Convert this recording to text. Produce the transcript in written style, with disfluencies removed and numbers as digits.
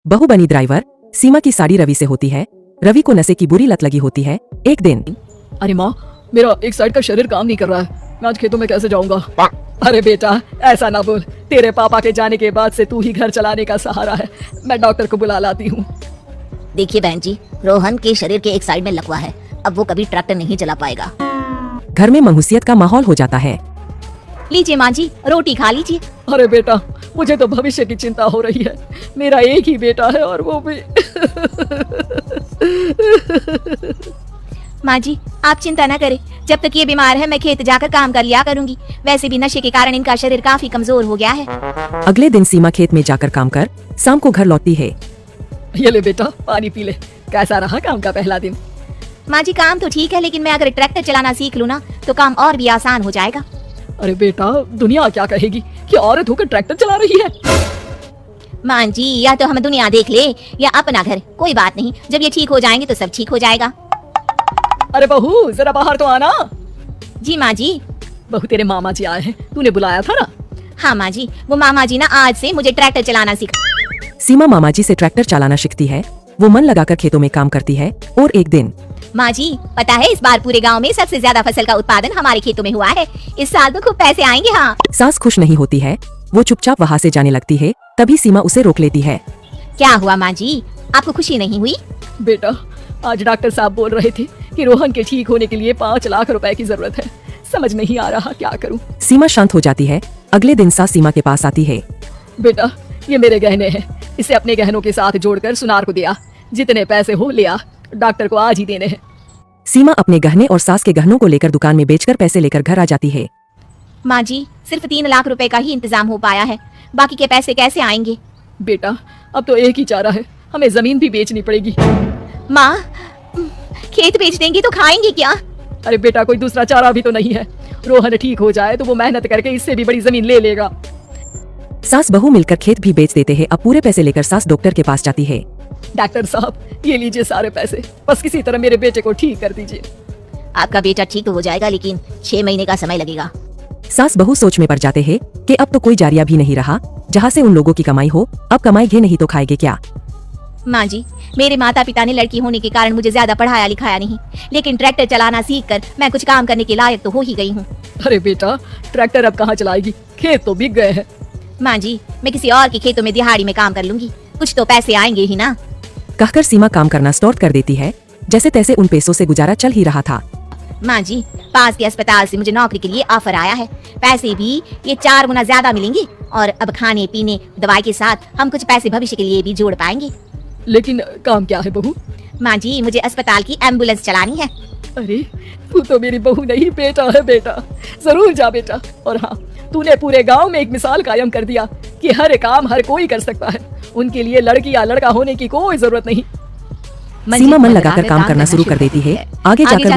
बहू बनी ड्राइवर सीमा की साड़ी रवि से होती है। रवि को नशे की बुरी लत लगी होती है। एक दिन, अरे माँ, मेरा एक साइड का शरीर काम नहीं कर रहा है, मैं आज खेतों में कैसे जाऊंगा। अरे बेटा, ऐसा ना बोल, तेरे पापा के जाने के बाद से तू ही घर चलाने का सहारा है। मैं डॉक्टर को बुला लाती हूँ। देखिए बहन जी, रोहन के शरीर के एक साइड में लकवा है, अब वो कभी ट्रैक्टर नहीं चला पाएगा। घर में मंहूसियत का माहौल हो जाता है। लीजिए माँ जी, रोटी खा लीजिए। अरे बेटा, मुझे तो भविष्य की चिंता हो रही है। मेरा एक ही बेटा है और वो भी माँ जी, आप चिंता न करें, जब तक ये बीमार है मैं खेत जाकर काम कर लिया करूंगी। वैसे भी नशे के कारण इनका शरीर काफी कमजोर हो गया है। अगले दिन सीमा खेत में जाकर काम कर शाम को घर लौटती है। ये ले बेटा, पानी पी ले। कैसा रहा काम का पहला दिन? माँ जी, काम तो ठीक है, लेकिन मैं अगर ट्रैक्टर चलाना सीख लूँ ना तो काम और भी आसान हो जाएगा। अरे बेटा, दुनिया क्या कहेगी कि औरत होकर ट्रैक्टर चला रही है। माँ जी, या तो हम दुनिया देख ले या अपना घर, कोई बात नहीं, जब ये ठीक हो जाएंगे तो सब ठीक हो जाएगा। अरे बहू, जरा बाहर तो आना। जी माँ जी। बहू, तेरे मामा जी आए हैं, तूने बुलाया था ना? हाँ माँ जी, वो मामा जी ना आज से मुझे ट्रैक्टर चलाना सिखा। सीमा मामा जी से ट्रैक्टर चलाना सीखती है। वो मन लगाकर खेतों में काम करती है। और एक दिन, माँ जी, पता है इस बार पूरे गांव में सबसे ज्यादा फसल का उत्पादन हमारे खेतों में हुआ है। इस साल तो खूब पैसे आएंगे। हाँ। सास खुश नहीं होती है। वो चुपचाप वहाँ से जाने लगती है। तभी सीमा उसे रोक लेती है। क्या हुआ माँ जी, आपको खुशी नहीं हुई? बेटा, आज डॉक्टर साहब बोल रहे थे कि रोहन के ठीक होने के लिए 5 लाख रुपए की जरूरत है। समझ नहीं आ रहा क्या करूं। सीमा शांत हो जाती है। अगले दिन सास सीमा के पास आती है। बेटा, ये मेरे गहने हैं, इसे अपने गहनों के साथ जोड़कर सुनार को दिया। जितने पैसे हो ले आ, डॉक्टर को आज ही देने हैं। सीमा अपने गहने और सास के गहनों को लेकर दुकान में बेचकर पैसे लेकर घर आ जाती है। माँ जी, सिर्फ 3 लाख रुपए का ही इंतजाम हो पाया है, बाकी के पैसे कैसे आएंगे? बेटा, अब तो एक ही चारा है, हमें जमीन भी बेचनी पड़ेगी। माँ, खेत बेच देंगी तो खाएंगे क्या? अरे बेटा, कोई दूसरा चारा भी तो नहीं है। रोहन ठीक हो जाए तो वो मेहनत करके इससे भी बड़ी जमीन ले लेगा। सास बहू मिलकर खेत भी बेच देते हैं। अब पूरे पैसे लेकर सास डॉक्टर के पास जाती है। डॉक्टर साहब, ये लीजिए सारे पैसे, बस किसी तरह मेरे बेटे को ठीक कर दीजिए। आपका बेटा ठीक तो हो जाएगा, लेकिन 6 महीने का समय लगेगा। सास बहू सोच में पड़ जाते हैं कि अब तो कोई जारिया भी नहीं रहा जहाँ से उन लोगों की कमाई हो। अब कमाएंगे नहीं तो खाएंगे क्या? माँ जी, मेरे माता पिता ने लड़की होने के कारण मुझे ज्यादा पढ़ाया लिखाया नहीं, लेकिन ट्रैक्टर चलाना सीखकर मैं कुछ काम करने के लायक तो हो ही गई हूँ। अरे बेटा, ट्रैक्टर अब कहाँ चलाएगी, खेत तो बिक गए हैं। माँ जी, मैं किसी और के खेतों में दिहाड़ी में काम कर लूंगी, कुछ तो पैसे आएंगे ही ना। कहकर सीमा काम करना स्टार्ट कर देती है। जैसे तैसे उन पैसों से गुजारा चल ही रहा था। माँ जी, पास के अस्पताल से मुझे नौकरी के लिए ऑफर आया है। पैसे भी ये 4 गुना ज्यादा मिलेंगे और अब खाने पीने दवाई के साथ हम कुछ पैसे भविष्य के लिए भी जोड़ पाएंगे। लेकिन काम क्या है बहू? माँ जी, मुझे अस्पताल की एम्बुलेंस चलानी है। अरे, तू तो मेरी बहू नहीं, बेटा है बेटा। जरूर जा बेटा। और हाँ, तूने पूरे गांव में एक मिसाल कायम कर दिया कि हर काम हर कोई कर सकता है। उनके लिए लड़की या लड़का होने की कोई जरूरत नहीं। सीमा मन लगाकर काम करना शुरू कर देती है। आगे जाकर